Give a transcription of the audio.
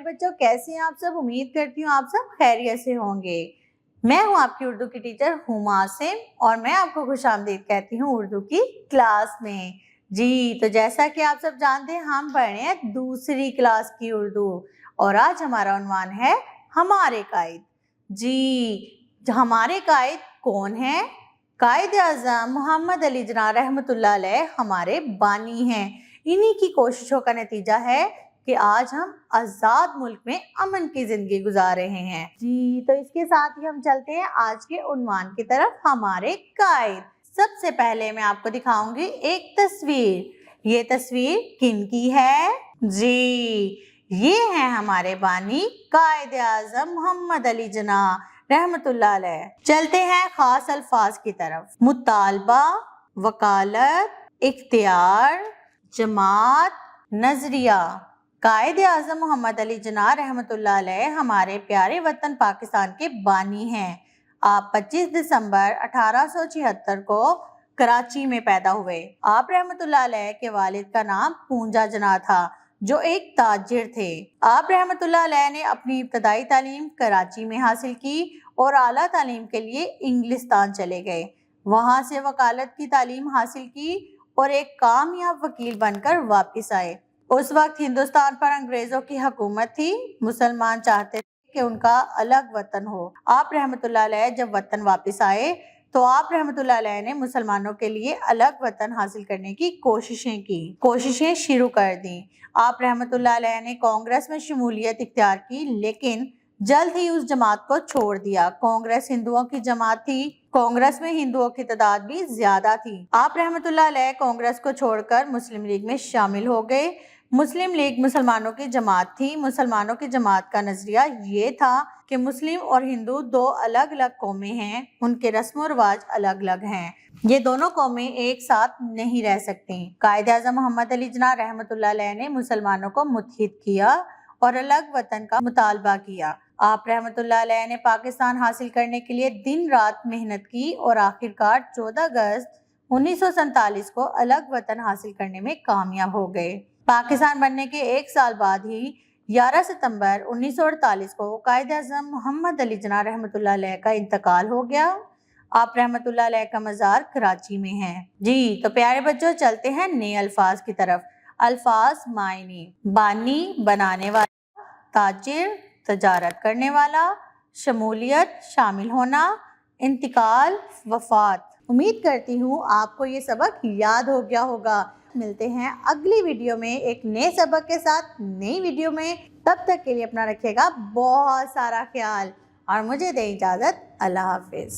बच्चों, कैसे हैं आप सब। उम्मीद करती हूँ आप सब खैरियत से होंगे। मैं हूँ आपकी उर्दू की टीचर हुमा आसिम और मैं आपको खुशामदीद कहती हूँ उर्दू की क्लास में। जी, तो जैसा कि आप सब जानते हैं हम पढ़ रहे हैं दूसरी क्लास की उर्दू और आज हमारा उन्वान है हमारे कायद। जी, हमारे कायद कौन है? कायद आज़म मोहम्मद अली जिन्ना रहमतुल्लाह अलैह हमारे बानी हैं। इन्हीं की कोशिशों का नतीजा है कि आज हम आज़ाद मुल्क में अमन की जिंदगी गुजार रहे हैं। जी, तो इसके साथ ही हम चलते हैं आज के उन्वान की तरफ, हमारे कायद। सबसे पहले मैं आपको दिखाऊंगी एक तस्वीर। ये तस्वीर किन की है? जी, ये है हमारे बानी कायद आज़म मोहम्मद अली जिन्ना रहमतुल्लाह अलैह। चलते हैं खास अल्फाज की तरफ। मुतालबा, वकालत, इख्तियार, जमात, नजरिया। कायद आज़म मोहम्मद अली जिन्ना रहमतुल्लाह अलैह हमारे प्यारे वतन पाकिस्तान के बानी हैं। आप 25 दिसंबर 1876 को कराची में पैदा हुए। आप रहमतुल्लाह अलैह के वालिद का नाम पूंजा जिन्ना था जो एक ताजिर थे। आप रहमतुल्लाह अलैह ने अपनी इब्तदाई तालीम कराची में हासिल की और आला तालीम के लिए इंग्लिस्तान चले गए। वहां से वकालत की तालीम हासिल की और एक कामयाब वकील बनकर वापस आए। उस वक्त हिंदुस्तान पर अंग्रेजों की हुकूमत थी। मुसलमान चाहते थे कि उनका अलग वतन हो। आप रहमतुल्लाह अलैह जब वतन वापस आए तो आप रहमतुल्लाह अलैह ने मुसलमानों के लिए अलग वतन हासिल करने की कोशिशें शुरू कर दी। आप रहमतुल्लाह अलैह ने कांग्रेस में शमूलियत इख्तियार की लेकिन जल्द ही उस जमात को छोड़ दिया। कांग्रेस हिंदुओं की जमात थी। कांग्रेस में हिंदुओं की तादाद भी ज्यादा थी। आप रहमतुल्लाह अलैह कांग्रेस को छोड़कर मुस्लिम लीग में शामिल हो गए। मुस्लिम लीग मुसलमानों की जमात थी। मुसलमानों की जमात का नजरिया ये था कि मुस्लिम और हिंदू दो अलग अलग कौमें हैं, उनके रस्म रिवाज अलग अलग हैं, ये दोनों कौमें एक साथ नहीं रह सकती। कायद आज़म मोहम्मद अली जिन्ना रहमतुल्लाह अलैह ने मुसलमानों को मुत्तहिद किया और अलग वतन का मुतालबा किया। आप रहमतुल्लाह अलैह ने पाकिस्तान हासिल करने के लिए दिन रात मेहनत की और आखिरकार 14 अगस्त 1947 को अलग वतन हासिल करने में कामयाब हो गए। पाकिस्तान बनने के एक साल बाद ही 11 सितंबर 1948 को कायद आज़म मोहम्मद अली जिन्ना रहमतुल्लाह अलैह का इंतकाल हो गया। आप रहमतुल्लाह अलैह का मज़ार कराची में है। जी, तो प्यारे बच्चों चलते हैं नए अल्फाज की तरफ। अल्फाज मायने: बानी बनाने वाला, ताजिर तजारत करने वाला, शमूलियत शामिल होना, इंतकाल वफात। उम्मीद करती हूँ आपको ये सबक याद हो गया होगा। मिलते हैं अगली वीडियो में एक नए सबक के साथ नई वीडियो में। तब तक के लिए अपना रखिएगा बहुत सारा ख्याल और मुझे दें इजाज़त। अल्लाह हाफिज़।